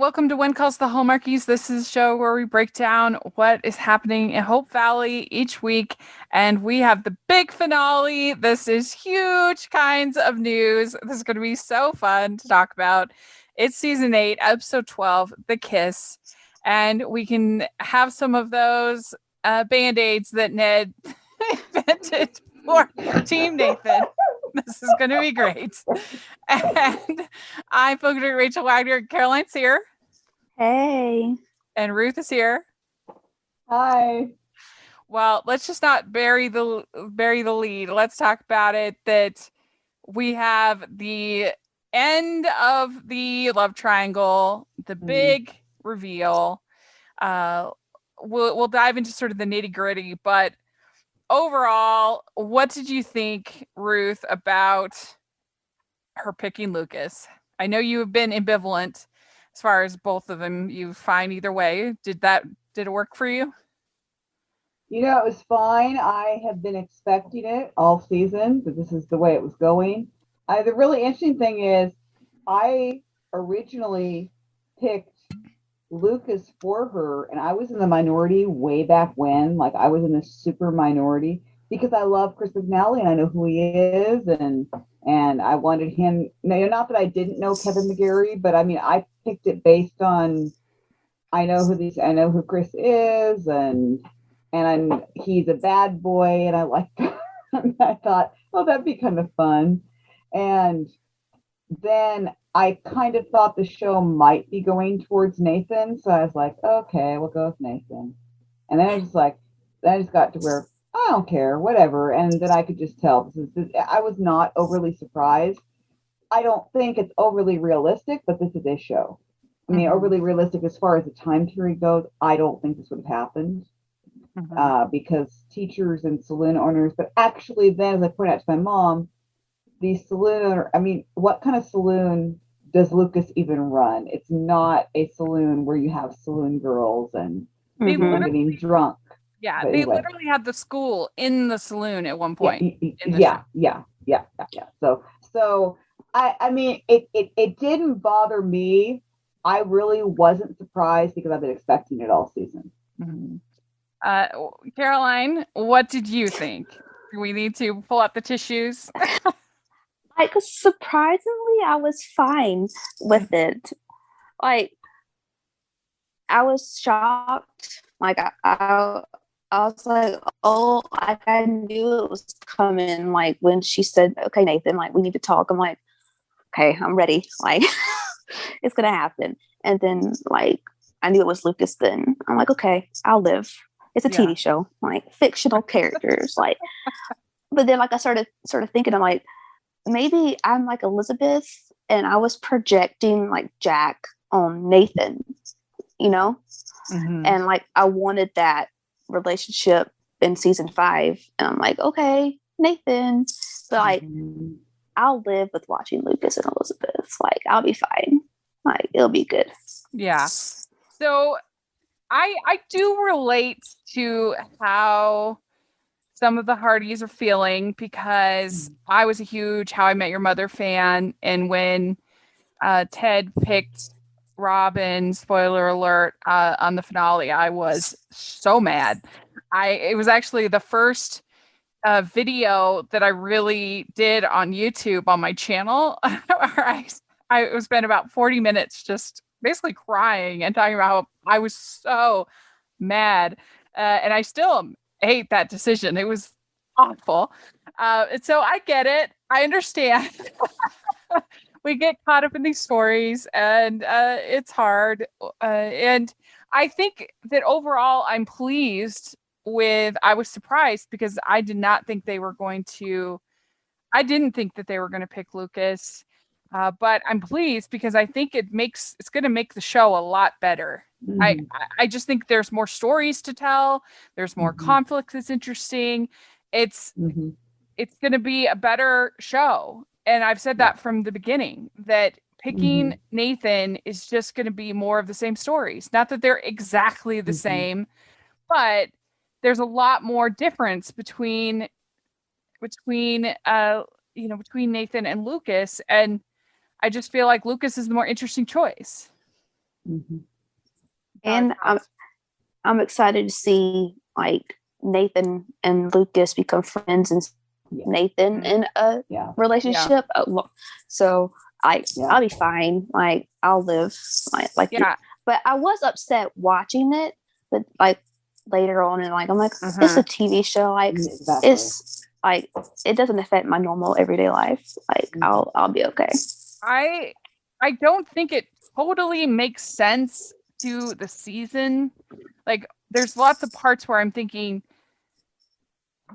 welcome to When Calls the Hallmarkies. This is a show where we break down what is happening in Hope Valley each week, and we have the big finale. This is huge kinds of news. This is going to be so fun to talk about. It's season 8, episode 12, The Kiss, and we can have some of those Band-Aids that Ned invented for Team Nathan. This is going to be great. And I'm Booker Rachel Wagner. Caroline's here. Hey. And Ruth is here. Hi. Well, let's just not bury the lead. Let's talk about it. That we have the end of the love triangle, the big reveal. We'll dive into sort of the nitty gritty, but overall, what did you think, Ruth, about her picking Lucas? I know you have been ambivalent as far as both of them. You fine either way. Did it work for you? It was fine. I have been expecting it all season, that this is the way it was going. The really interesting thing is I originally picked Lucas for her, and I was in the minority way back when. Like, I was in the super minority because I love Chris McNally and I know who he is, and I wanted him. Not that I didn't know Kevin McGarry, but I mean, I picked it based on I know who Chris is, and he's a bad boy, and I like and I thought, oh, that'd be kind of fun. And then I kind of thought the show might be going towards Nathan, so I was like, okay, we'll go with Nathan. And then I just got to where I don't care, whatever. And then I could just tell I was not overly surprised. I don't think it's overly realistic, but this is a show. I mean, overly realistic as far as the time period goes, I don't think this would have happened because teachers and saloon owners, but actually then, as I pointed out to my mom, the saloon owner, I mean, what kind of saloon does Lucas even run? It's not a saloon where you have saloon girls and people getting drunk. Yeah, they literally had the school in the saloon at one point. Yeah. So I mean, it didn't bother me. I really wasn't surprised because I've been expecting it all season. Caroline, what did you think? Do we need to pull out the tissues? Like, surprisingly, I was fine with it. Like, I was shocked. Like, I was like, oh, I knew it was coming. Like, when she said, okay, Nathan, like, we need to talk. I'm like, okay, I'm ready. Like, it's going to happen. And then, like, I knew it was Lucas then. I'm like, okay, I'll live. It's a TV show, like, fictional characters. Like, but then, like, I started thinking, I'm like, maybe I'm like Elizabeth and I was projecting like Jack on Nathan, and like I wanted that relationship in season 5, and I'm like, okay, Nathan, but like I'll live with watching Lucas and Elizabeth. Like, I'll be fine. Like, it'll be good. Yeah. So I do relate to how some of the Hardys are feeling, because I was a huge How I Met Your Mother fan, and when Ted picked Robin, spoiler alert, on the finale, I was so mad. It was actually the first video that I really did on YouTube on my channel, where I spent about 40 minutes just basically crying and talking about how I was so mad, and I still hate that decision. It was awful. And so I get it. I understand. We get caught up in these stories, and it's hard. And I think that overall I'm pleased with, I was surprised because I didn't think that they were going to pick Lucas. But I'm pleased because I think it's going to make the show a lot better. I just think there's more stories to tell. There's more conflict that's interesting. It's going to be a better show. And I've said that from the beginning, that picking Nathan is just going to be more of the same stories. Not that they're exactly the same, but there's a lot more difference between Nathan and Lucas. And I just feel like Lucas is the more interesting choice. Mm-hmm. And I'm excited to see like Nathan and Lucas become friends and Nathan in a relationship. So I'll be fine. Like I'll live but I was upset watching it, but like later on, and like I'm like, it's a TV show. Like it's like it doesn't affect my normal everyday life. Like I'll be okay. I don't think it totally makes sense to the season. Like there's lots of parts where I'm thinking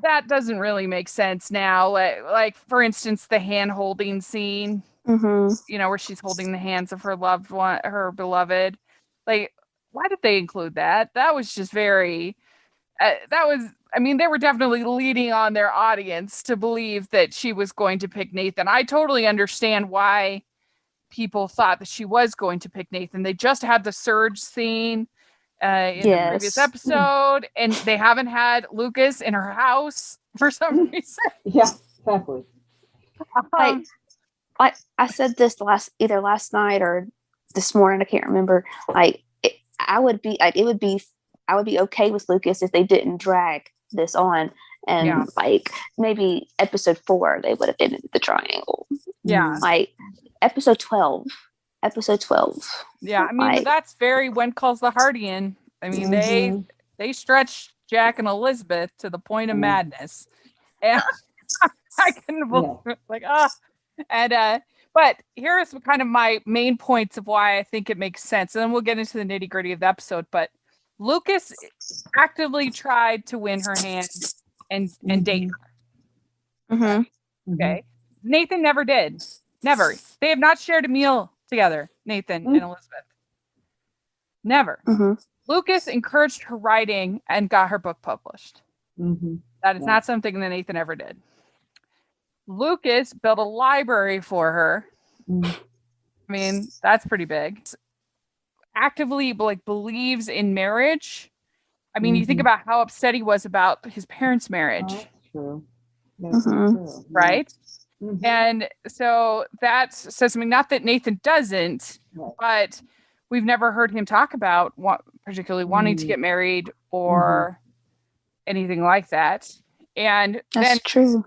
that doesn't really make sense now. Like for instance, the hand holding scene, you know, where she's holding the hands of her loved one, her beloved. Like, why did they include that? That was just very, I mean, they were definitely leading on their audience to believe that she was going to pick Nathan. I totally understand why people thought that she was going to pick Nathan. They just had the surge scene in the previous episode, and they haven't had Lucas in her house for some reason. Yeah, exactly. I said this either last night or this morning. I can't remember. Like I would be okay with Lucas if they didn't drag this on, and like maybe episode 4 they would have ended the triangle. Yeah, like episode 12. Yeah, I mean, but that's very When Calls the Hardian. I mean, they stretched Jack and Elizabeth to the point of madness, and I couldn't believe it. But here's kind of my main points of why I think it makes sense, and then we'll get into the nitty gritty of the episode. But Lucas actively tried to win her hand and date her. Okay, Nathan never did. Never. They have not shared a meal together, Nathan and Elizabeth. Never. Lucas encouraged her writing and got her book published. That is not something that Nathan ever did. Lucas built a library for her. I mean, that's pretty big. Actively believes in marriage. I mean, you think about how upset he was about his parents' marriage. That's true. That's true. Right? And so that says, I mean, not that Nathan doesn't, but we've never heard him talk about particularly wanting to get married or anything like that. And that's true.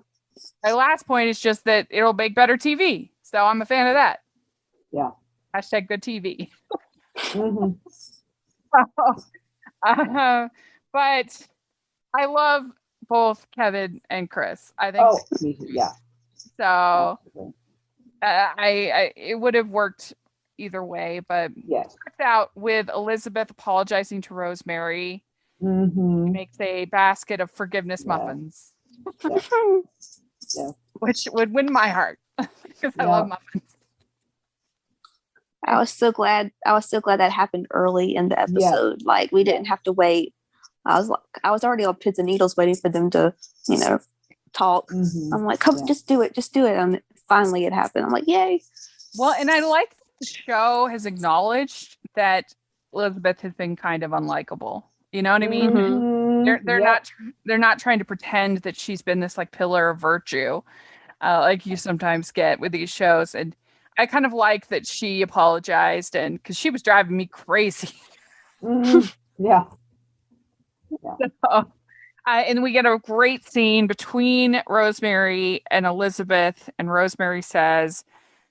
My last point is just that it'll make better TV. So I'm a fan of that. Yeah. Hashtag good TV. But I love both Kevin and Chris. I think. Oh, me too. Yeah. So it would have worked either way, but it worked out with Elizabeth apologizing to Rosemary. She makes a basket of forgiveness muffins, which would win my heart because I love muffins. I was so glad that happened early in the episode. Like we didn't have to wait. I was already on pins and needles waiting for them to, talk. I'm like, come, just do it. And finally it happened. I'm like, yay. Well, and I like that the show has acknowledged that Elizabeth has been kind of unlikable. You know what I mean? They're not trying to pretend that she's been this like pillar of virtue, like you sometimes get with these shows. And I kind of like that she apologized, and because she was driving me crazy. Yeah. So, and we get a great scene between Rosemary and Elizabeth, and Rosemary says,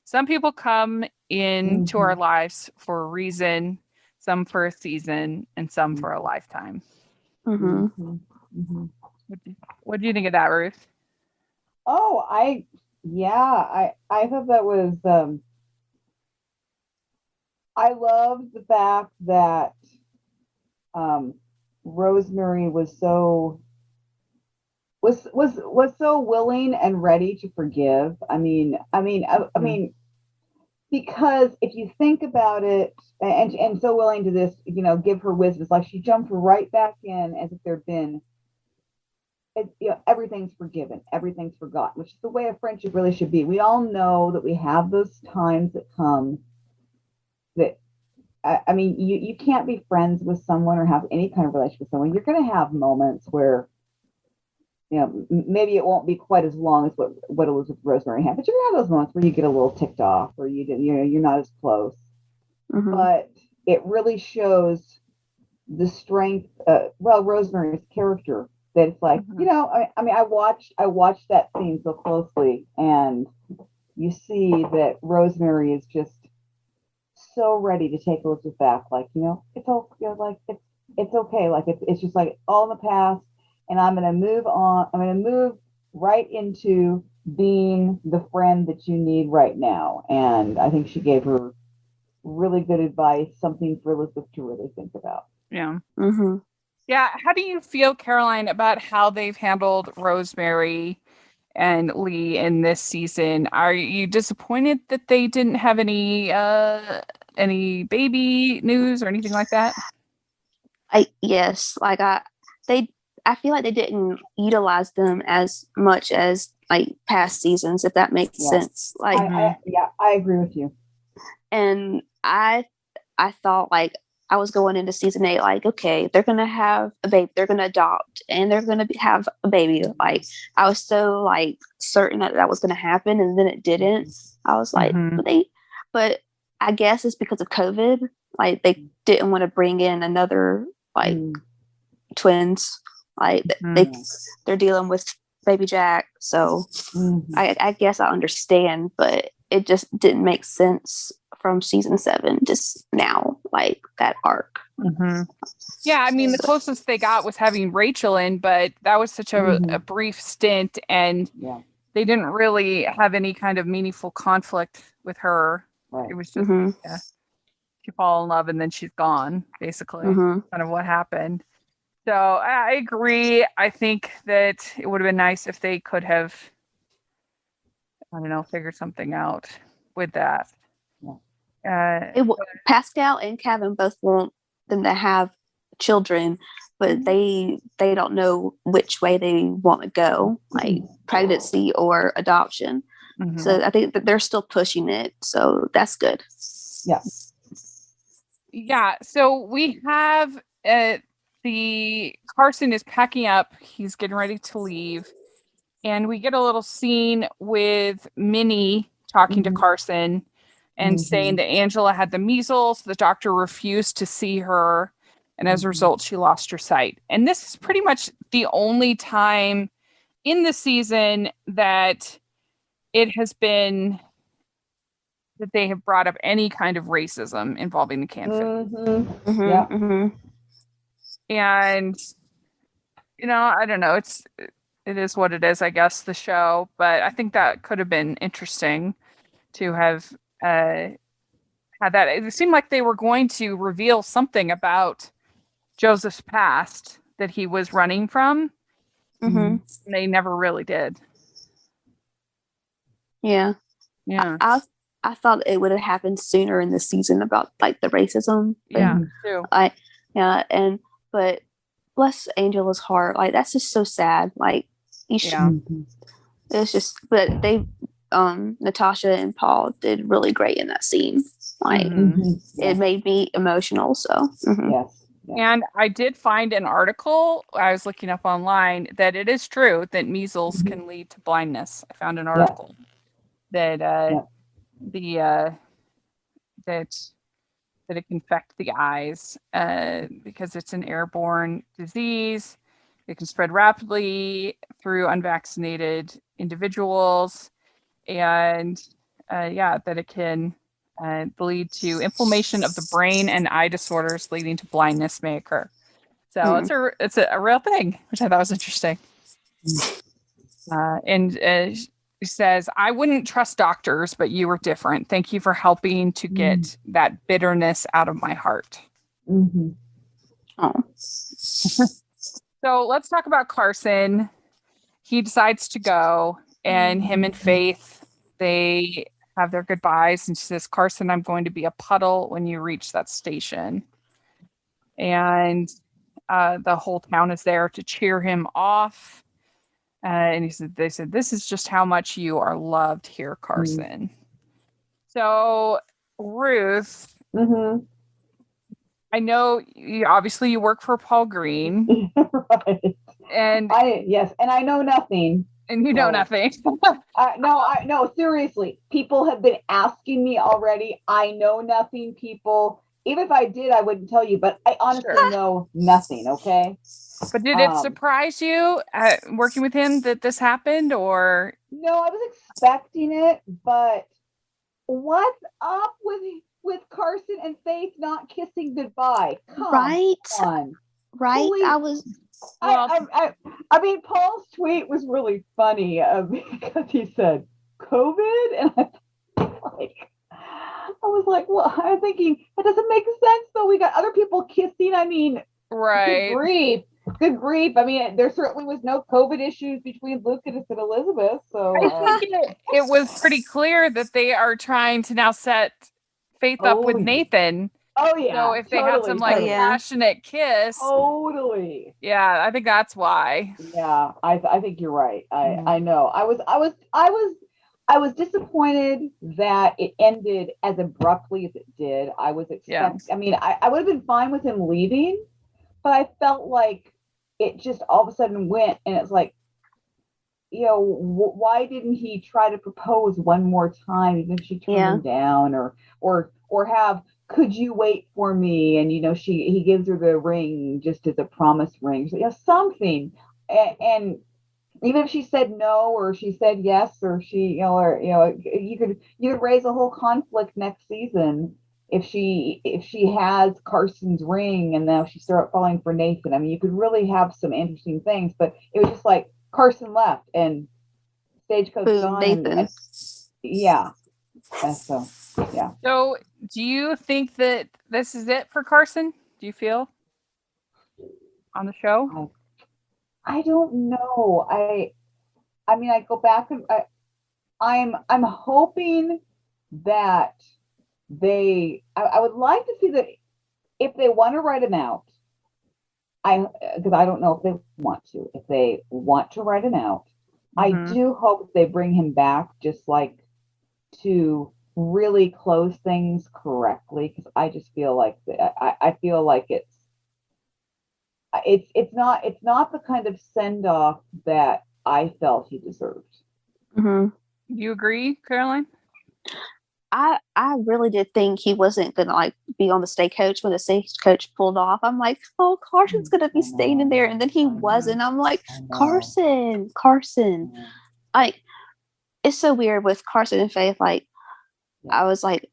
some people come into our lives for a reason, some for a season, and some for a lifetime. What do you think of that, Ruth? Oh, I thought that was I love the fact that Rosemary was so willing and ready to forgive. I mean, because if you think about it, and so willing to this, give her wisdom, it's like she jumped right back in as if there'd been, everything's forgiven, everything's forgotten, which is the way a friendship really should be. We all know that we have those times that come that, I mean, you can't be friends with someone or have any kind of relationship with someone. You're going to have moments where, maybe it won't be quite as long as what it was with Rosemary had, but you're going to have those moments where you get a little ticked off or you're not as close. But it really shows the strength, Rosemary's character, that it's like, Mhm. you know, I mean, I watched that scene so closely, and you see that Rosemary is just so ready to take Elizabeth back. Like, you know, it's all, you know, like it's okay. Like it's just like all in the past, and I'm gonna move on. I'm gonna move right into being the friend that you need right now. And I think she gave her really good advice, something for Elizabeth to really think about. Yeah. Mm-hmm. Yeah. How do you feel, Caroline, about how they've handled Rosemary and Lee in this season? Are you disappointed that they didn't have any baby news or anything like that? Yes, like I feel like they didn't utilize them as much as like past seasons, if that makes Yeah. sense. Like, I agree with you. and I thought like I was going into season 8 like, okay, they're gonna have a baby, they're gonna adopt, and they're gonna have a baby. Like I was so like certain that that was gonna happen, and then it didn't. I was like, Mhm. but I guess it's because of COVID. Like they didn't want to bring in another like twins. Like they're dealing with baby Jack, so I guess I understand, but it just didn't make sense from season 7 just now, like that arc. Mhm. Yeah, I mean, the closest they got was having Rachel in, but that was such a brief stint, and Yeah. they didn't really have any kind of meaningful conflict with her. Right. It was just, yeah, she fall in love and then she's gone, basically, kind of what happened. So I agree. I think that it would have been nice if they could have, I don't know, figured something out with that. Pascal and Kevin both want them to have children, but they don't know which way they want to go, like pregnancy or adoption. So I think that they're still pushing it, so that's good. Yeah, so we have the Carson is packing up, he's getting ready to leave, and we get a little scene with Minnie talking to Carson and saying that Angela had the measles. The doctor refused to see her, and as a result, she lost her sight. And this is pretty much the only time in the season that it has been that they have brought up any kind of racism involving the Canfield. And, you know, I don't know, it is what it is, I guess, the show, but I think that could have been interesting to have had that. It seemed like they were going to reveal something about Joseph's past that he was running from. And they never really did. Yeah. I thought it would have happened sooner in the season about like the racism. Yeah, too. But bless Angela's heart, like that's just so sad. Like it's just, but they Natasha and Paul did really great in that scene. Like it made me emotional. So yes. And I did find an article I was looking up online that it is true that measles can lead to blindness. I found an article that that it can affect the eyes because it's an airborne disease. It can spread rapidly through unvaccinated individuals, and that it can lead to inflammation of the brain, and eye disorders leading to blindness may occur. So it's a real thing, which I thought was interesting. She says, "I wouldn't trust doctors, but you were different. Thank you for helping to get that bitterness out of my heart." Oh. So let's talk about Carson. He decides to go, and him and Faith, they have their goodbyes, and she says, "Carson, I'm going to be a puddle when you reach that station." And the whole town is there to cheer him off. And they said, "This is just how much you are loved here, Carson." So, Ruth, I know obviously you work for Paul Green. Right. And I know nothing. And you know nothing. No, seriously. People have been asking me already. I know nothing, people. even if I did, I wouldn't tell you. But I honestly know nothing. Okay. But did it surprise you working with him that this happened, or? No, I was expecting it, but what's up with Carson and Faith not kissing goodbye? Come on. Right. Please. I was. I mean, Paul's tweet was really funny because he said COVID, and I was like, well, I'm thinking it doesn't make sense though. We got other people kissing. I mean, right? Good grief. I mean, there certainly was no COVID issues between Lucas and Elizabeth. So I think it was pretty clear that they are trying to now set Faith up with Nathan. Oh yeah. So if they had some passionate kiss. Totally. Yeah, I think that's why. Yeah, I think you're right. I know. I was disappointed that it ended as abruptly as it did. I was expecting. I mean, I would have been fine with him leaving, but I felt like it just all of a sudden went, and it's like, you know, why didn't he try to propose one more time, even if she turned him down, or have, could you wait for me? And you know, he gives her the ring just as a promise ring, so, you know, something, and even if she said no, or she said yes, or she, you could raise a whole conflict next season if she has Carson's ring and now she started falling for Nathan. I mean, you could really have some interesting things, but it was just like Carson left and Stagecoach gone. Nathan. So do you think that this is it for Carson? Do you feel on the show? I don't know. I mean, I go back and I'm hoping that I would like to see that if they want to write him out, because I don't know if they want to. If they want to write him out, I do hope they bring him back, just like to really close things correctly. Because I just feel like I feel like it's not the kind of send off that I felt he deserved. You agree, Caroline? I really did think he wasn't gonna like be on the stagecoach when the stagecoach pulled off. I'm like, oh, Carson's gonna be staying in there, and then he wasn't. I'm like, Carson. Like, it's so weird with Carson and Faith. Like, I was like,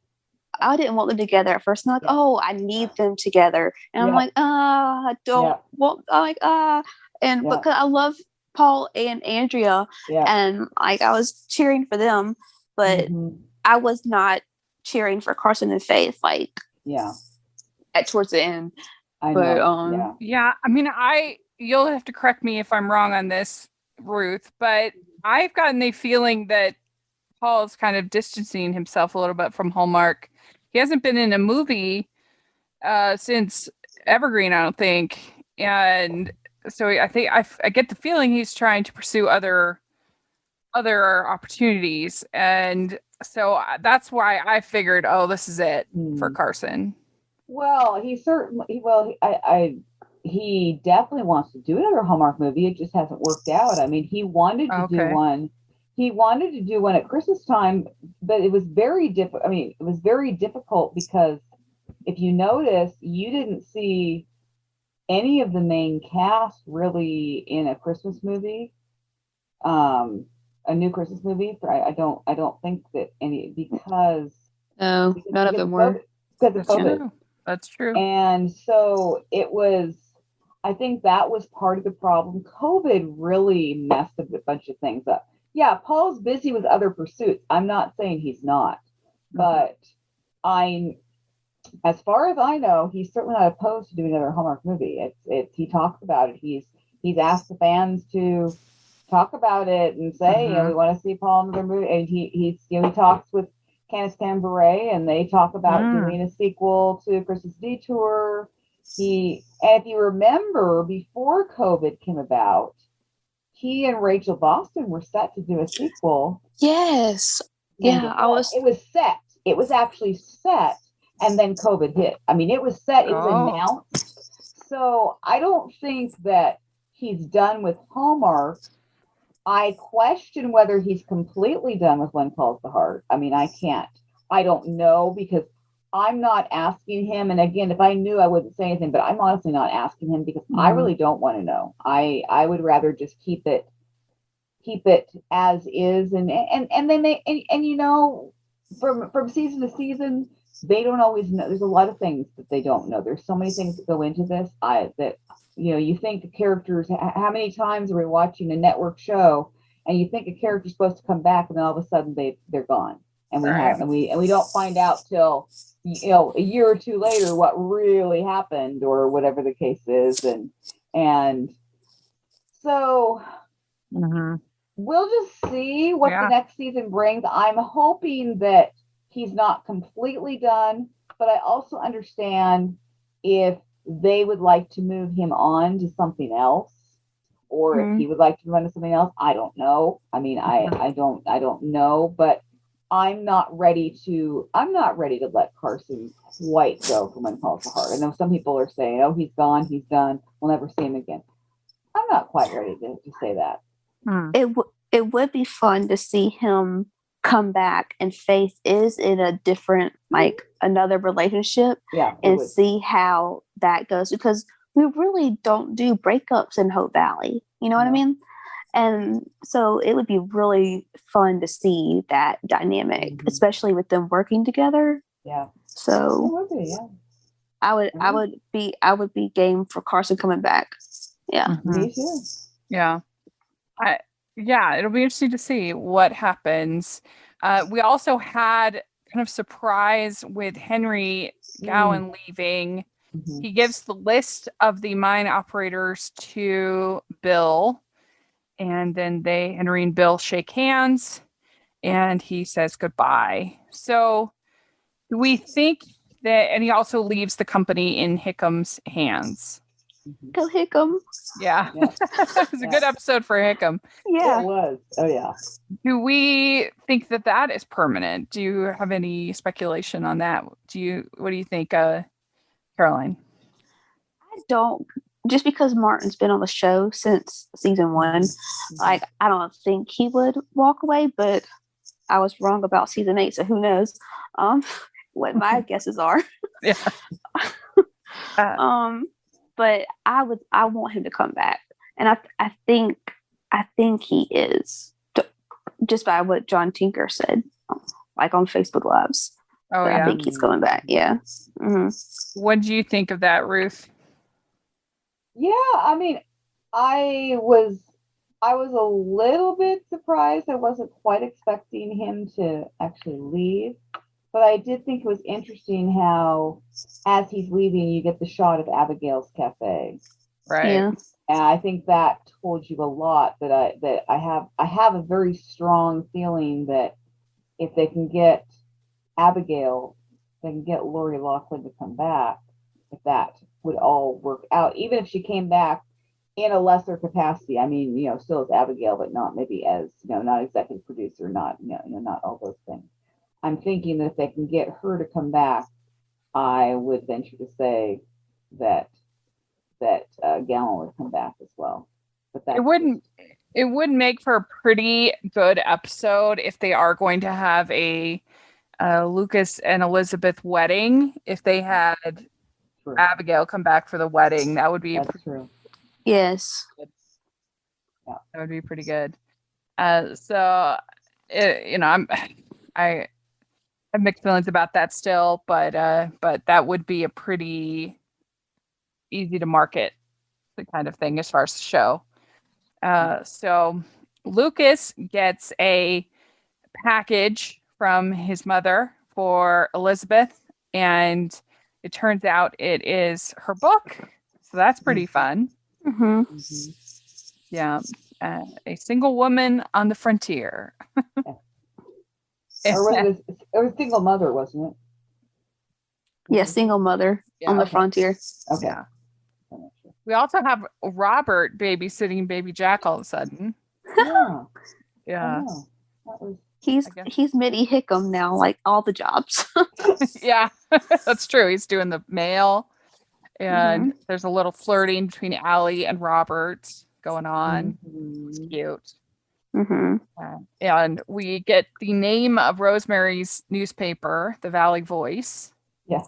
I didn't want them together at first. And I'm like, oh, I need them together. And I'm like, I don't want. I'm like, and because I love Paul and Andrea, and like I was cheering for them, but I was not cheering for Carson and Faith. Like, towards the end. I know. I mean, you'll have to correct me if I'm wrong on this, Ruth, but I've gotten the feeling that Paul's kind of distancing himself a little bit from Hallmark. He hasn't been in a movie since Evergreen, I don't think. And so I think I get the feeling he's trying to pursue other opportunities. And so that's why I figured, oh, this is it for Carson. Well, he definitely wants to do another Hallmark movie. It just hasn't worked out. I mean, he wanted to do one. He wanted to do one at Christmas time, but it was very difficult. I mean, it was very difficult because if you notice, you didn't see any of the main cast really in a Christmas movie, a new Christmas movie. I don't think that any, because none of them were. Because of COVID. That's true. And so it was, I think that was part of the problem. COVID really messed a bunch of things up. Yeah, Paul's busy with other pursuits. I'm not saying he's not, but as far as I know, he's certainly not opposed to doing another Hallmark movie. He talks about it. He's asked the fans to talk about it and say, we want to see Paul in another movie. And he talks with Candace Cabaret, and they talk about doing a sequel to Christmas Detour. And if you remember, before COVID came about, he and Rachel Boston were set to do a sequel. Yes. Yeah, it was set. It was actually set, and then COVID hit. I mean, it was set. It was announced. So I don't think that he's done with Hallmark. I question whether he's completely done with When Calls the Heart. I mean, I don't know, because I'm not asking him. And again, if I knew, I wouldn't say anything, but I'm honestly not asking him because I really don't want to know. I would rather just keep it as is. And then from season to season, they don't always know. There's a lot of things that they don't know. There's so many things that go into this. You think the characters, how many times are we watching a network show and you think a character's supposed to come back and then all of a sudden they're gone. And we don't find out till a year or two later what really happened or whatever the case is. And so we'll just see what the next season brings. I'm hoping that he's not completely done, but I also understand if they would like to move him on to something else, or if he would like to move on to something else. I don't know. I mean, I don't know, but I'm not ready to let Carson quite go from When Calls the Heart. I know some people are saying, oh, he's gone, he's done, we'll never see him again. I'm not quite ready to say that. It would be fun to see him come back and Faith is in a different, like another relationship, and see how that goes, because we really don't do breakups in Hope Valley. You know what I mean? And so it would be really fun to see that dynamic, especially with them working together. Yeah. So I would be game for Carson coming back. Yeah. Me too. Yeah. It'll be interesting to see what happens. We also had kind of surprise with Henry Gowan leaving. He gives the list of the mine operators to Bill, and then Henry and Bill shake hands, and he says goodbye. So do we think that, and he also leaves the company in Hickham's hands. Go Hickam. Yeah. It was a good episode for Hickam. Yeah. It was. Oh, yeah. Do we think that is permanent? Do you have any speculation on that? What do you think, Caroline? I don't. Just because Martin's been on the show since season 1, like I don't think he would walk away, but I was wrong about season 8, so who knows what my guesses are. Yeah. But I want him to come back, and I think he is, just by what John Tinker said, like on Facebook Lives. Oh, yeah. I think he's coming back. Yeah. What do you think of that, Ruth? Yeah, I mean, I was a little bit surprised. I wasn't quite expecting him to actually leave, but I did think it was interesting how, as he's leaving, you get the shot of Abigail's cafe. Right. Yeah. And I think that told you a lot. That I have a very strong feeling that if they can get Abigail, they can get Lori Loughlin to come back, if that would all work out, even if she came back in a lesser capacity. I mean, still as Abigail, but not maybe as, not executive producer, not, not all those things. I'm thinking that if they can get her to come back, I would venture to say that Gowan would come back as well. But it would make for a pretty good episode if they are going to have a Lucas and Elizabeth wedding. If they had Abigail come back for the wedding, that would be true. Yes. Yeah. That would be pretty good. I have mixed feelings about that still, but that would be a pretty easy to market kind of thing as far as the show. So Lucas gets a package from his mother for Elizabeth, and it turns out it is her book. So that's pretty fun. Yeah. A single woman on the frontier. It was single mother, wasn't it? Yeah, single mother on the frontier. Okay. Yeah. We also have Robert babysitting baby Jack all of a sudden. Yeah. Yeah. He's Mitty Hickam now, like all the jobs. Yeah, that's true. He's doing the mail, and there's a little flirting between Allie and Robert going on. It's cute. And we get the name of Rosemary's newspaper, the Valley Voice. Yeah.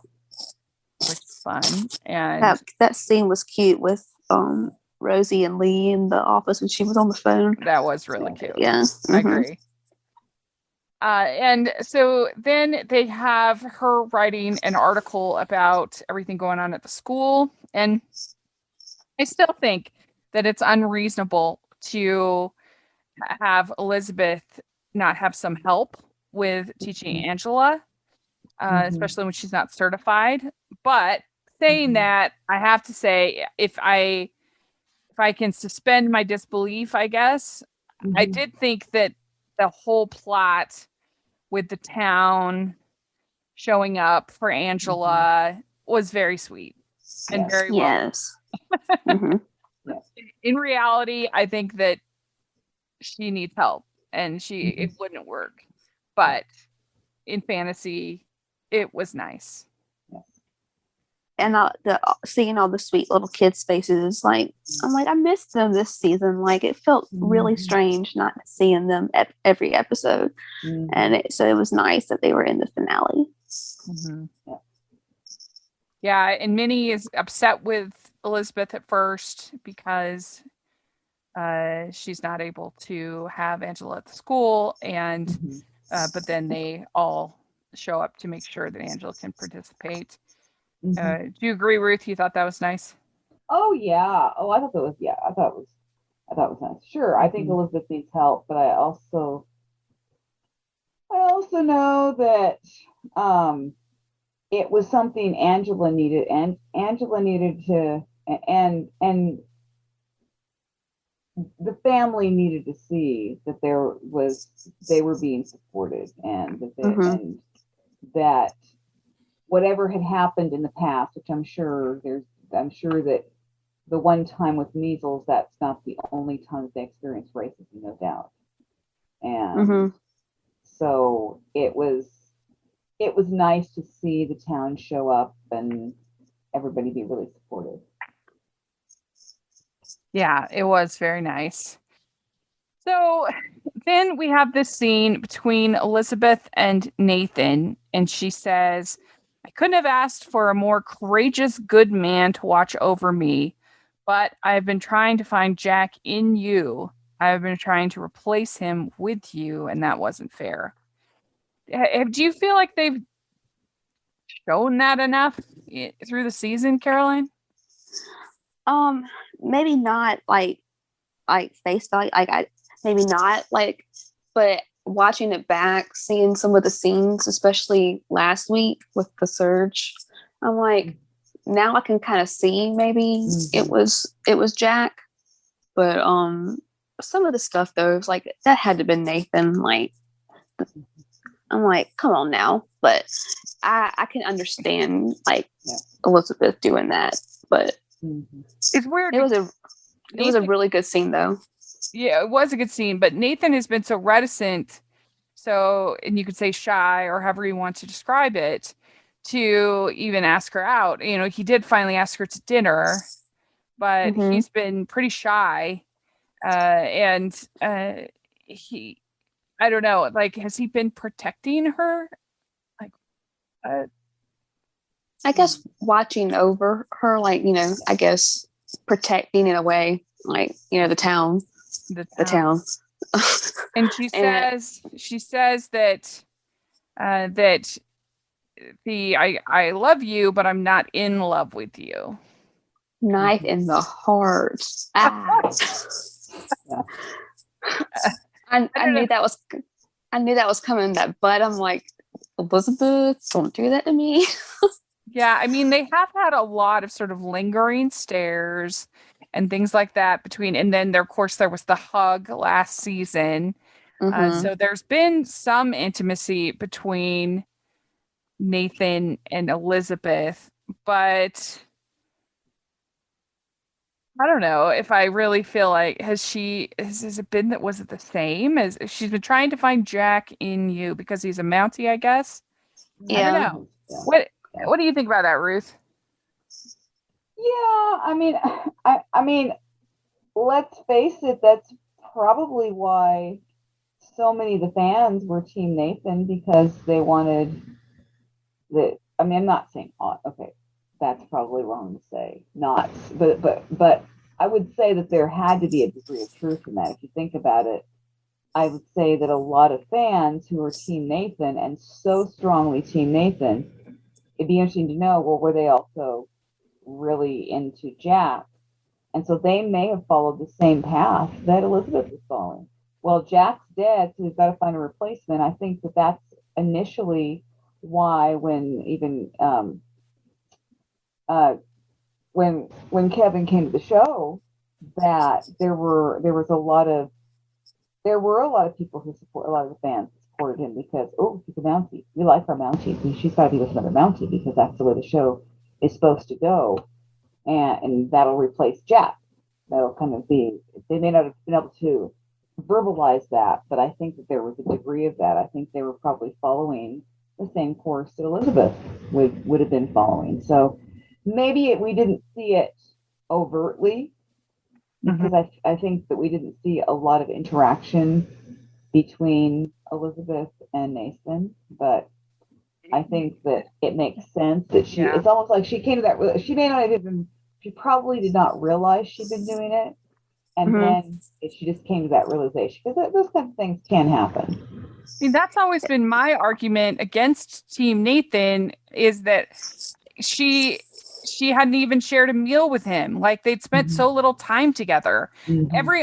Which is fun. And that scene was cute with Rosie and Lee in the office when she was on the phone. that was really cute. Yeah. I agree. And so then they have her writing an article about everything going on at the school. And I still think that it's unreasonable to have Elizabeth not have some help with teaching Angela, especially when she's not certified. But saying that, I have to say, if I can suspend my disbelief, I guess, I did think that the whole plot with the town showing up for Angela was very sweet and very well. Yes. In reality, I think that she needs help and it wouldn't work. But in fantasy, it was nice. And seeing all the sweet little kids' faces, like I'm like, I missed them this season. Like it felt really strange not seeing them at every episode, and so it was nice that they were in the finale. Yeah, and Minnie is upset with Elizabeth at first because she's not able to have Angela at the school, and but then they all show up to make sure that Angela can participate. Do you agree, Ruth? You thought that was nice? Oh yeah. Oh, I thought that was I thought it was nice. Sure, I think Elizabeth needs help, but I also know that it was something Angela needed, and Angela needed to, and the family needed to see that they were being supported, and and that whatever had happened in the past, which I'm sure that the one time with measles, that's not the only time that they experienced racism, no doubt. And so it was nice to see the town show up and everybody be really supportive. Yeah, it was very nice. So then we have this scene between Elizabeth and Nathan, and she says, I couldn't have asked for a more courageous, good man to watch over me, but I've been trying to find Jack in you. I've been trying to replace him with you, and that wasn't fair. Do you feel like they've shown that enough through the season, Caroline? Maybe not like face value. Maybe not like, but watching it back, seeing some of the scenes, especially last week with the surge, I'm like, now I can kind of see maybe it was Jack, but some of the stuff though, it was like that had to be Nathan. Like, I'm like, come on now, but I can understand like Elizabeth doing that, but it's weird. It was a really good scene though. Yeah, it was a good scene, but Nathan has been so reticent, and you could say shy or however you want to describe it, to even ask her out. You know, he did finally ask her to dinner, but he's been pretty shy. I don't know, like, has he been protecting her? Like, I guess watching over her, like, you know, I guess protecting in a way, like, you know, the town. And she says that I love you, but I'm not in love with you. Knife in the heart. I knew that was coming, but I'm like, Elizabeth, don't do that to me. Yeah, I mean, they have had a lot of sort of lingering stares and things like that between, and then of course there was the hug last season. So there's been some intimacy between Nathan and Elizabeth, but I don't know if I really feel like has it been that was it the same as she's been trying to find Jack in you because he's a Mountie, I guess. Yeah. I don't know. Yeah. What do you think about that, Ruth? Yeah, I mean, let's face it, that's probably why so many of the fans were Team Nathan, because they wanted I mean, I'm not saying, okay, that's probably wrong to say, not, but I would say that there had to be a degree of truth in that. If you think about it, I would say that a lot of fans who are Team Nathan and so strongly Team Nathan, it'd be interesting to know, well, were they also really into Jack? And so they may have followed the same path that Elizabeth was following. Well, Jack's dead, so we've got to find a replacement. I think that that's initially why when Kevin came to the show, that there were a lot of people who support, a lot of the fans supported him because, oh, he's a Mountie. We like our Mountie. She's got to be with another Mountie because that's the way the show is supposed to go. And that'll replace Jack. That'll kind of be, they may not have been able to verbalize that, but I think that there was a degree of that. I think they were probably following the same course that Elizabeth would have been following. So maybe we didn't see it overtly, because I think that we didn't see a lot of interaction between Elizabeth and Nathan, but I think that it makes sense that it's almost like she came to that, she may not have even, she probably did not realize she'd been doing it. And then she just came to that realization, because those kind of things can happen. I mean, that's always been my argument against Team Nathan, is that she hadn't even shared a meal with him. Like, they'd spent so little time together.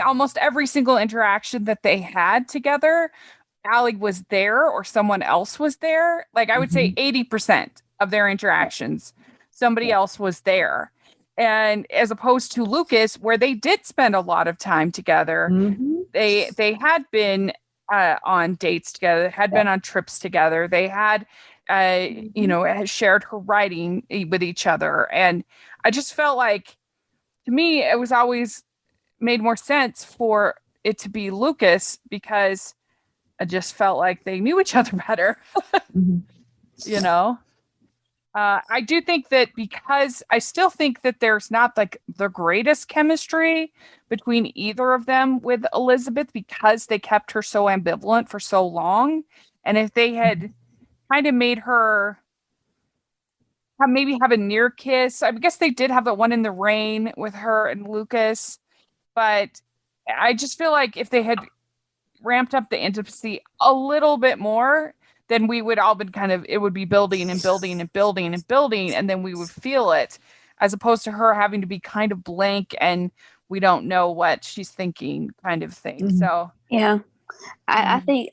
Almost every single interaction that they had together, Allie was there or someone else was there. Like, I would say 80% of their interactions, somebody else was there. And as opposed to Lucas, where they did spend a lot of time together, they had been on dates together, had been on trips together. They had, had shared her writing with each other. And I just felt like, to me, it was always made more sense for it to be Lucas, because I just felt like they knew each other better. I do think that, because I still think that there's not like the greatest chemistry between either of them with Elizabeth, because they kept her so ambivalent for so long. And if they had kind of made her maybe have a near kiss, I guess they did have the one in the rain with her and Lucas, but I just feel like if they had ramped up the intimacy a little bit more, then we would all been it would be building and building and building and building, and then we would feel it, as opposed to her having to be kind of blank and we don't know what she's thinking, kind of thing. So yeah, I think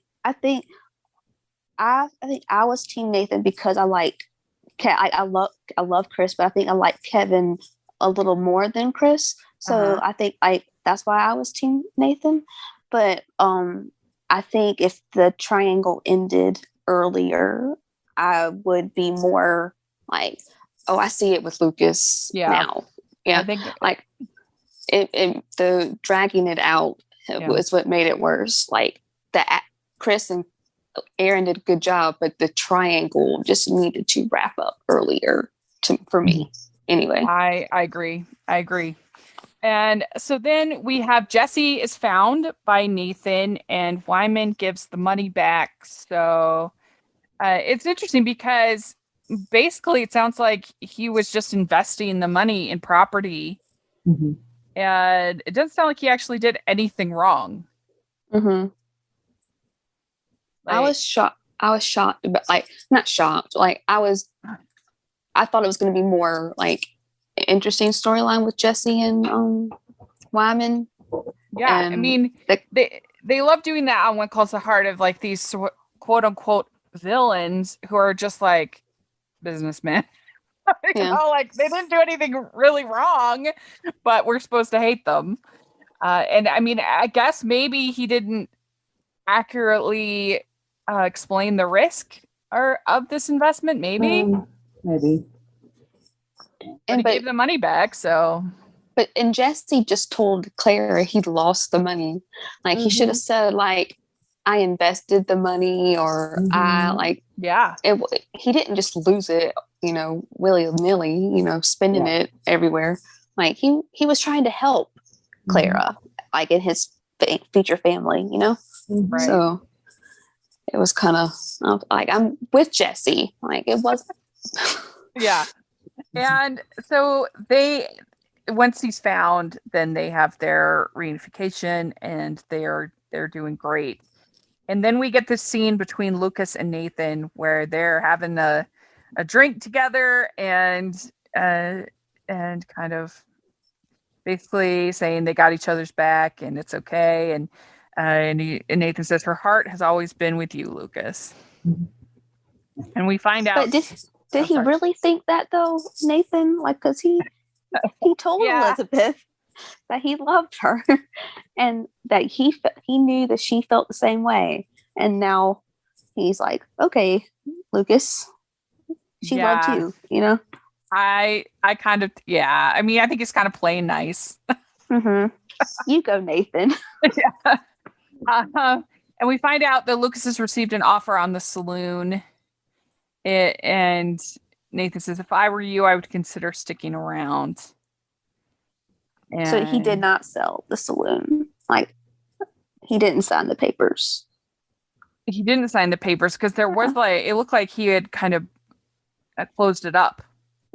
I was Team Nathan, because I liked I love Chris, but I think I like Kevin a little more than Chris. So I think that's why I was Team Nathan. But I think if the triangle ended earlier, I would be more like, oh, I see it with Lucas now. Yeah, I think like the dragging it out was what made it worse. Like, Chris and Aaron did a good job, but the triangle just needed to wrap up earlier for me. Anyway, I agree. And so then we have Jesse is found by Nathan, and Wyman gives the money back. So it's interesting, because basically it sounds like he was just investing the money in property. And it doesn't sound like he actually did anything wrong. I was shocked, but like, not shocked. Like, I thought it was going to be more like interesting storyline with Jesse and Wyman. Yeah, I mean, they love doing that on What Calls the Heart, of like these quote unquote villains who are just like businessmen. Like, they didn't do anything really wrong, but we're supposed to hate them. And I mean, I guess maybe he didn't accurately explain the risk of this investment. Maybe. But he gave the money back, so. And Jesse just told Clara he lost the money. Like, he should have said, like, I invested the money, or he didn't just lose it, willy-nilly, spending it everywhere. Like, he was trying to help Clara, like, in his future family, So it was kind of like, I'm with Jesse. Like, it was Yeah. And so once he's found, then they have their reunification and they're doing great. And then we get this scene between Lucas and Nathan where they're having a drink together and kind of basically saying they got each other's back and it's okay. And Nathan says her heart has always been with you, Lucas. And we find out. But did he really think that though, Nathan? Like, because he told Elizabeth that he loved her and that he knew that she felt the same way. And now he's like, okay, Lucas, she loved you, you know? I kind of, I mean, I think it's kind of playing nice. Mm-hmm. You go, Nathan. Yeah. And we find out that Lucas has received an offer on the Saloon. And Nathan says, if I were you, I would consider sticking around. And so he did not sell the Saloon. Like, he didn't sign the papers. He didn't sign the papers because there was it looked like he had kind of closed it up.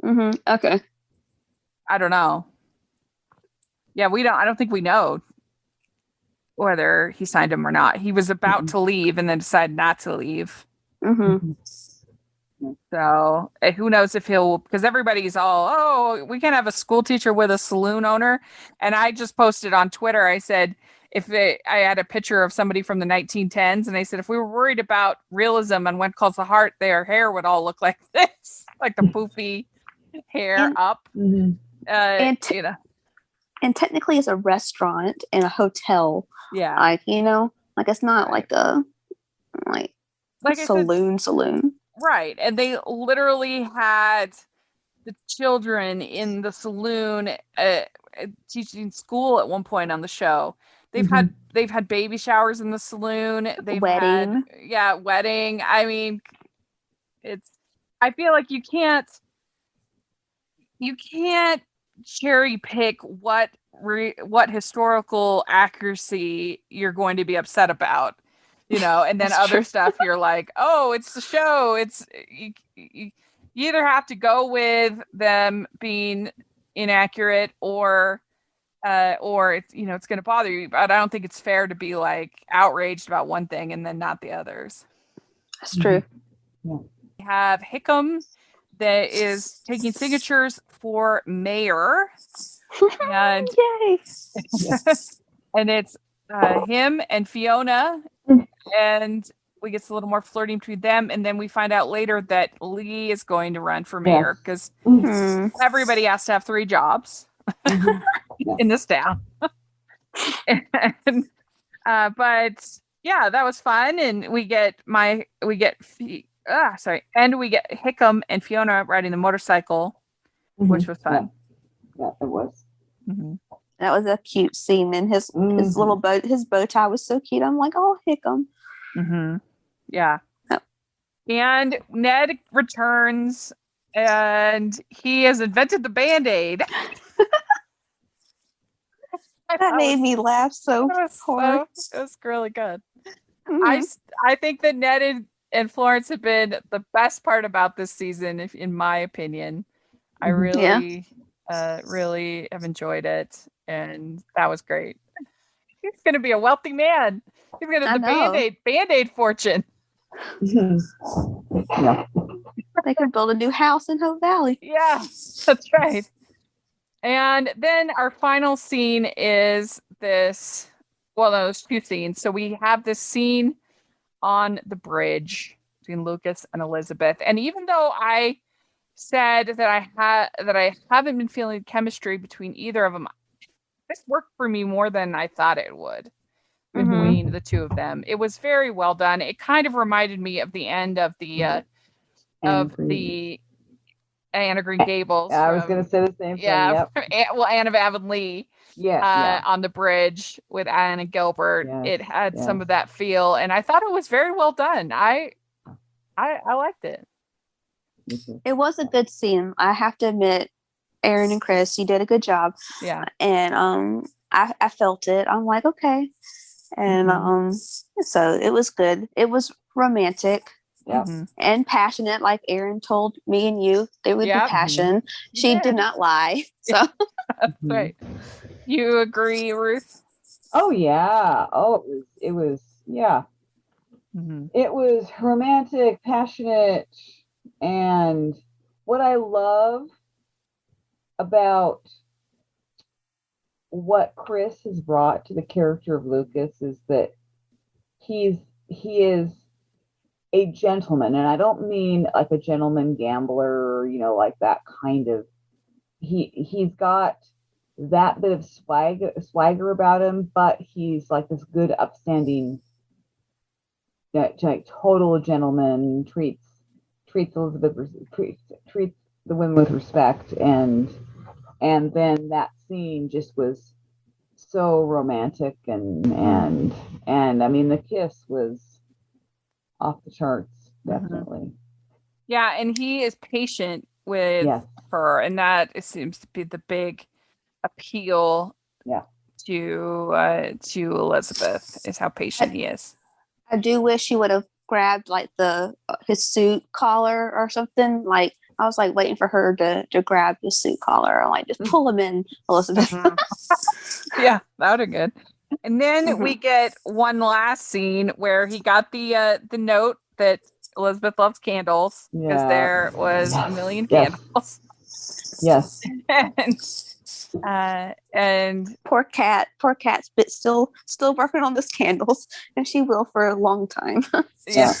Mm-hmm. Okay. I don't know. Yeah, I don't think we know whether he signed them or not. He was about to leave and then decided not to leave. Mm-hmm. So who knows if because everybody's all, we can have a school teacher with a saloon owner. And I just posted on Twitter, I said, I had a picture of somebody from the 1910s and I said, if we were worried about realism and When Calls the Heart, their hair would all look like this, like the poofy hair up. Mm-hmm. And technically it's a restaurant and a hotel. Yeah. Like, you know, like it's not like a saloon. Right. And they literally had the children in the saloon teaching school at one point on the show. They've had baby showers in the saloon. They've wedding. Wedding. I mean, I feel like you can't cherry pick what historical accuracy you're going to be upset about, you know, and then other stuff you're like, oh, it's the show. It's you either have to go with them being inaccurate or it's, you know, it's going to bother you. But I don't think it's fair to be like outraged about one thing and then not the others. That's true. Yeah. We have Hickam that is taking signatures for mayor. And yay! And it's him and Fiona, and we get a little more flirting between them, and then we find out later that Lee is going to run for mayor because everybody has to have 3 jobs in this town. But yeah, that was fun, and we get Hickam and Fiona riding the motorcycle, which was fun. Yeah, it was. Mm-hmm. That was a cute scene, and his little bow, his bow tie was so cute. I'm like, oh, Hickam. Mm-hmm. Yeah. Oh. And Ned returns, and he has invented the Band-Aid. That made me laugh so hard. It was really good. Mm-hmm. I think that Ned and Florence have been the best part about this season, in my opinion. I really, really have enjoyed it, and that was great. He's going to be a wealthy man. He's going to have the Band-Aid fortune. Yeah. They can build a new house in Hope Valley. Yeah, that's right. And then our final scene is this. Well, no, there's 2 scenes. So we have this scene on the bridge between Lucas and Elizabeth. And even though I said that I haven't been feeling chemistry between either of them, this worked for me more than I thought it would between the 2 of them. It was very well done. It kind of reminded me of the end of the Anna Green Gables. I was going to say the same thing. Yeah, well, Anne of Avonlea. On the bridge with Anne and Gilbert. It had some of that feel, and I thought it was very well done. I liked it. It was a good scene. I have to admit, Aaron and Chris, you did a good job. Yeah. And I felt it. I'm like, okay. And so it was good. It was romantic. Yep. And passionate, like Erin told me and you. They would be passion. She did not lie. So that's right. You agree, Ruth? Oh yeah. Oh, it was yeah. It was romantic, passionate, and what I love about what Chris has brought to the character of Lucas is that he is a gentleman, and I don't mean like a gentleman gambler, you know, like that kind of. He's got that bit of swagger about him, but he's like this good, upstanding, like total gentleman. Treats Elizabeth, treats the women with respect, and then that scene just was so romantic, and I mean the kiss was off the charts, definitely. Yeah, and he is patient with her, and that seems to be the big appeal to Elizabeth, is how patient he is. I do wish he would have grabbed like his suit collar or something. Like I was like waiting for her to grab his suit collar and like just pull him in, Elizabeth. Yeah, that would be good. And then we get one last scene where he got the note that Elizabeth loves candles, because there was a million candles. Yes. And poor cat's bit still working on those candles, and she will for a long time. Yeah.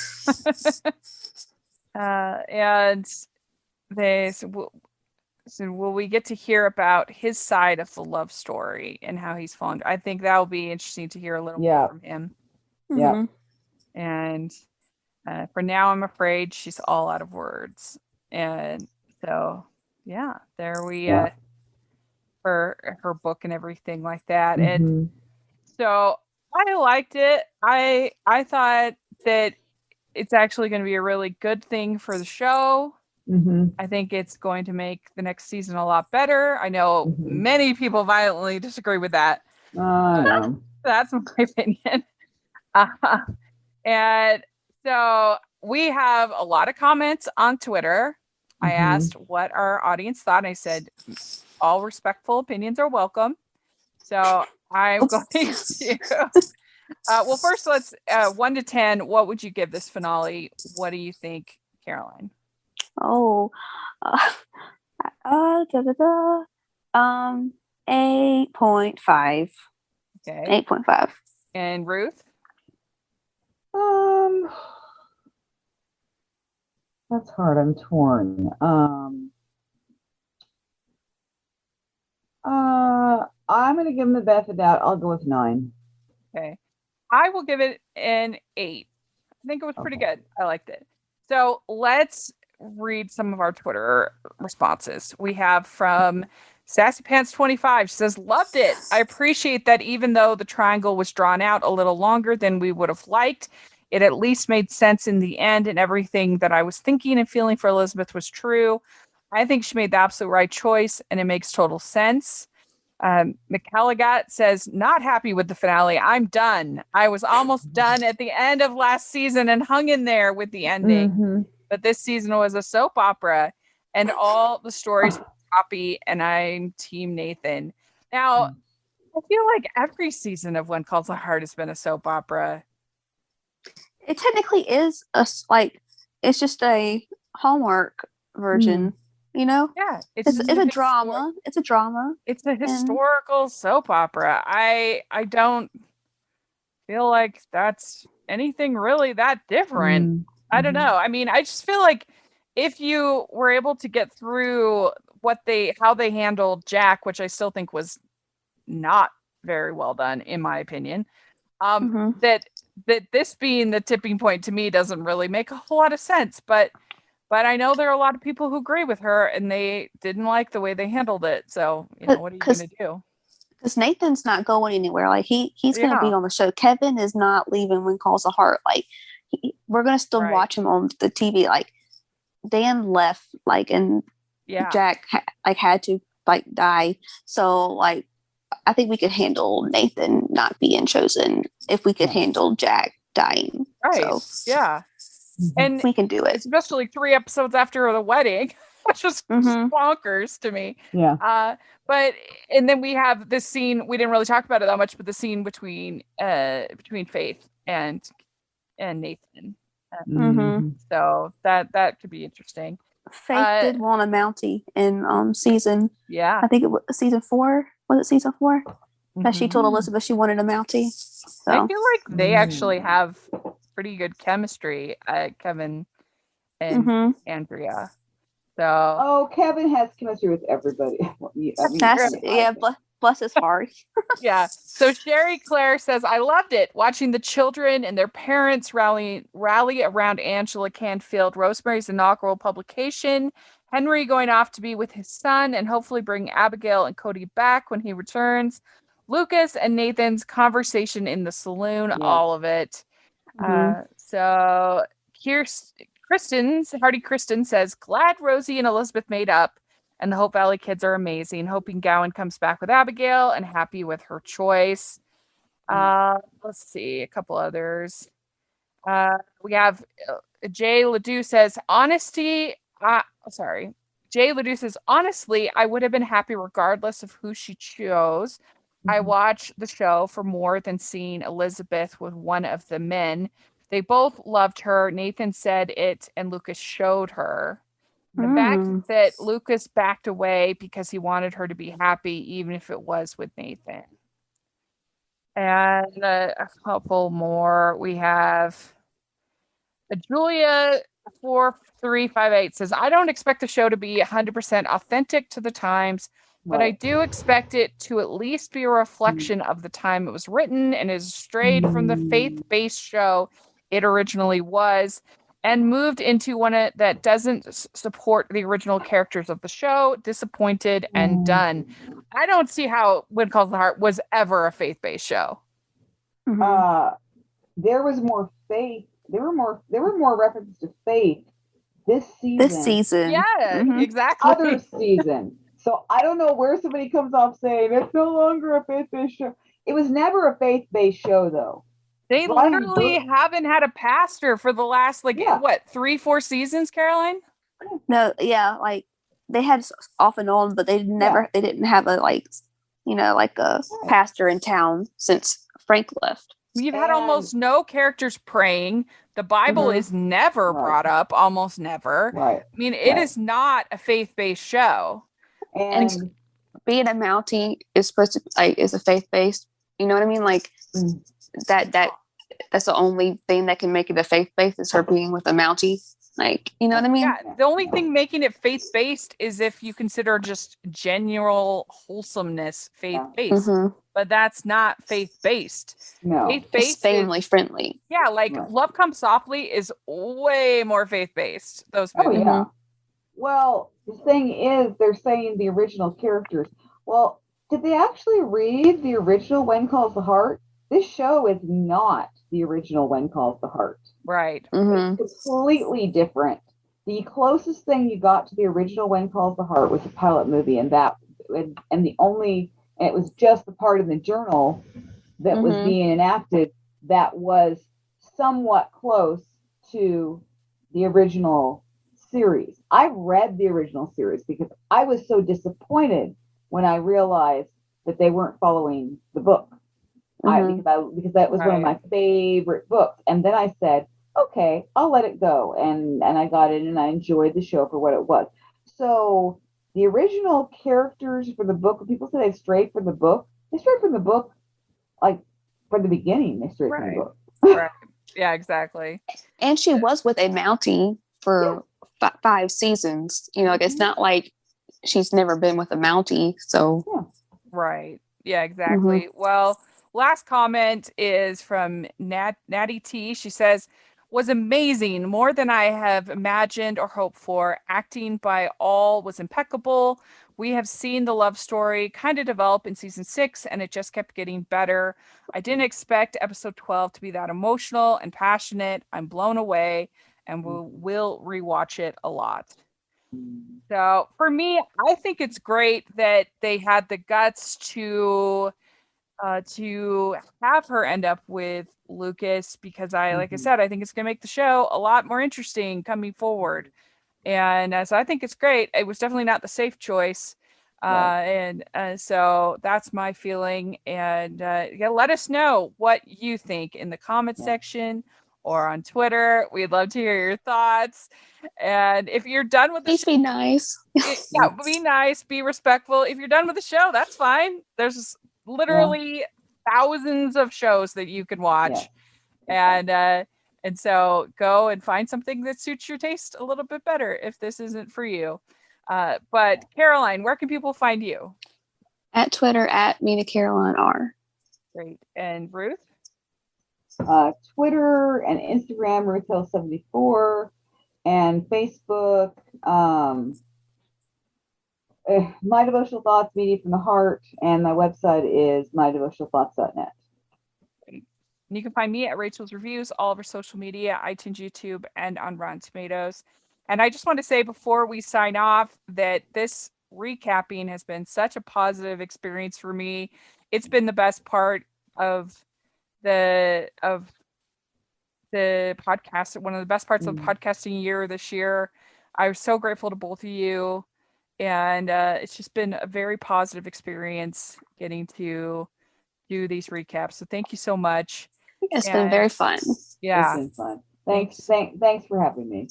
And they said, so will we get to hear about his side of the love story and how he's fallen? I think that will be interesting to hear a little more from him. Yeah. And for now, I'm afraid she's all out of words. And so, yeah, there we her book and everything like that. And so I liked it. I thought that it's actually going to be a really good thing for the show. I think it's going to make the next season a lot better. I know many people violently disagree with that. That's my opinion. And so we have a lot of comments on Twitter. I asked what our audience thought. I said, all respectful opinions are welcome. So I'm going to... well, first, let's 1 to 10. What would you give this finale? What do you think, Caroline? 8.5. Okay. 8.5. And Ruth? That's hard. I'm torn. I'm going to give him the benefit of the doubt. I'll go with 9. Okay. I will give it an 8. I think it was pretty good. I liked it. So let's read some of our Twitter responses. We have from Sassy Pants 25. She says, loved it. I appreciate that even though the triangle was drawn out a little longer than we would have liked, it at least made sense in the end, and everything that I was thinking and feeling for Elizabeth was true. I think she made the absolute right choice, and it makes total sense. McCalligat says, not happy with the finale. I'm done. I was almost done at the end of last season and hung in there with the ending. But this season was a soap opera, and all the stories were choppy, and I'm Team Nathan. Now, I feel like every season of When Calls the Heart has been a soap opera. It technically is it's just a Hallmark version, you know? Yeah, it's a drama. It's a drama. It's a historical soap opera. I don't feel like that's anything really that different. I don't know. I mean, I just feel like if you were able to get through how they handled Jack, which I still think was not very well done, in my opinion, that this being the tipping point to me doesn't really make a whole lot of sense. But I know there are a lot of people who agree with her, and they didn't like the way they handled it. So, what are you going to do? Because Nathan's not going anywhere. Like he's going to be on the show. Kevin is not leaving When Calls the Heart. Like we're going to still watch him on the TV. Like Dan left, and Jack had to die. So like I think we could handle Nathan not being chosen if we could handle Jack dying. Right. So. Yeah. And We can do it. especially 3 episodes after the wedding, which is just bonkers to me. Yeah. But and then we have this scene, we didn't really talk about it that much, but the scene between Faith and Nathan. So that could be interesting. Faith did want a Mountie in season. Yeah. I think it was season 4. Was it season 4? That she told Elizabeth she wanted a Mountie. So. I feel like they actually have pretty good chemistry, Kevin and Andrea. So Kevin has chemistry with everybody. Bless his heart. Yeah. So Sherry Claire says, I loved it watching the children and their parents rally around Angela Canfield, Rosemary's inaugural publication, Henry going off to be with his son, and hopefully bring Abigail and Cody back when he returns. Lucas and Nathan's conversation in the saloon, all of it. So here's Hardy Kristen says, glad Rosie and Elizabeth made up, and the Hope Valley kids are amazing. Hoping Gowan comes back with Abigail and happy with her choice. Let's see, a couple others. We have Jay Ledoux says, Jay Ledoux says, honestly, I would have been happy regardless of who she chose. I watched the show for more than seeing Elizabeth with one of the men. They both loved her. Nathan said it, and Lucas showed her. The fact that Lucas backed away because he wanted her to be happy, even if it was with Nathan. And a couple more. We have Julia 4358 says, I don't expect the show to be 100% authentic to the times, but I do expect it to at least be a reflection of the time it was written and is strayed from the faith-based show it originally was and moved into one that doesn't support the original characters of the show. Disappointed and done. I don't see how When Calls the Heart was ever a faith-based show. There was more faith. There were more references to faith this season. Yeah, exactly. Other season. So I don't know where somebody comes off saying it's no longer a faith-based show. It was never a faith-based show, though. They literally haven't had a pastor for the last 3-4 seasons, Caroline? No, like they had off and on, but they didn't have a a pastor in town since Frank left. We've had almost no characters praying. The Bible is never brought up, almost never. Right. I mean, it is not a faith-based show. And being a Mountie is supposed to is a faith-based. You know what I mean? Like that's the only thing that can make it a faith-based is her being with a Mountie. Like, you know what I mean? Yeah, the only thing making it faith-based is if you consider just general wholesomeness faith-based. But that's not faith-based. No. Faith-based it's family-friendly. Yeah, Love Comes Softly is way more faith-based, those movies. Oh, yeah. Well, the thing is, they're saying the original characters. Well, did they actually read the original When Calls the Heart? This show is not the original When Calls the Heart. Right. It's completely different. The closest thing you got to the original When Calls the Heart was a pilot movie, and it was just the part in the journal that was being enacted that was somewhat close to the original series. I read the original series because I was so disappointed when I realized that they weren't following the book. Because that was one of my favorite books. And then I said, okay, I'll let it go. And I got it and I enjoyed the show for what it was. So the original characters for the book, when people say they strayed from the book, they strayed from the book like from the beginning. They strayed from the book. Right. Yeah, exactly. And she was with a Mountie for 5 seasons. You know, like it's not like she's never been with a Mountie. So right. Yeah, exactly. Well, last comment is from Natty T. She says, was amazing, more than I have imagined or hoped for. Acting by all was impeccable. We have seen the love story kind of develop in season 6, and it just kept getting better. I didn't expect episode 12 to be that emotional and passionate. I'm blown away, and we'll rewatch it a lot. So for me, I think it's great that they had the guts to to have her end up with Lucas, because like I Mhm. said, I think it's going to make the show a lot more interesting coming forward. And so I think it's great. It was definitely not the safe choice. Right. And so that's my feeling. And yeah, let us know what you think in the comment Yeah. section or on Twitter. We'd love to hear your thoughts. And if you're done with the Please show, be nice. yeah, be nice, be respectful. If you're done with the show, that's fine. There's literally thousands of shows that you can watch. And so go and find something that suits your taste a little bit better if this isn't for you. But Caroline, where can people find you? At Twitter, at Mina Caroline R. Great. And Ruth? Twitter and Instagram, RuthHill74, and Facebook, My Devotional Thoughts, Media from the Heart, and my website is mydevotionalthoughts.net. Great. And you can find me at Rachel's Reviews, all over social media, iTunes, YouTube, and on Rotten Tomatoes. And I just want to say before we sign off that this recapping has been such a positive experience for me. It's been the best part of the podcast, one of the best parts of the podcasting year this year. I was so grateful to both of you, and it's just been a very positive experience getting to do these recaps. So thank you so much. It's been very fun. Yeah. It's been fun. Thanks for having me.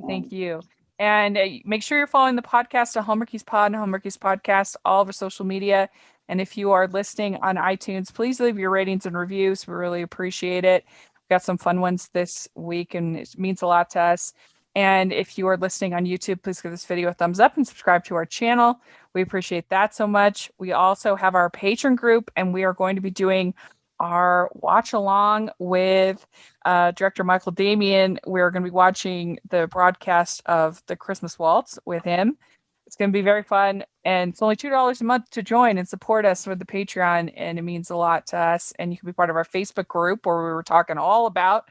Thank you. And make sure you're following the podcast at Hallmarkies Pod and Hallmarkies Podcast, all over social media. And if you are listening on iTunes, please leave your ratings and reviews. We really appreciate it. We've got some fun ones this week, and it means a lot to us. And if you are listening on YouTube, please give this video a thumbs up and subscribe to our channel. We appreciate that so much. We also have our patron group, and we are going to be doing our watch along with director Michael Damian. We're going to be watching the broadcast of the Christmas Waltz with him. It's going to be very fun, and it's only $2 a month to join and support us with the Patreon, and it means a lot to us. And you can be part of our Facebook group where we were talking all about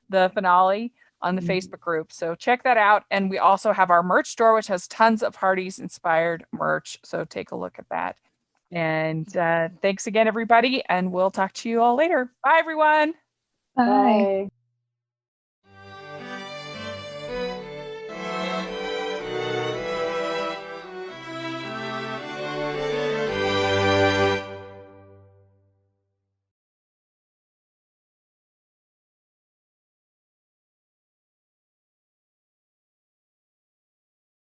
the finale on the Facebook group. So check that out. And we also have our merch store, which has tons of Hardy's inspired merch. So take a look at that. And thanks again, everybody. And we'll talk to you all later. Bye, everyone. Bye. Bye.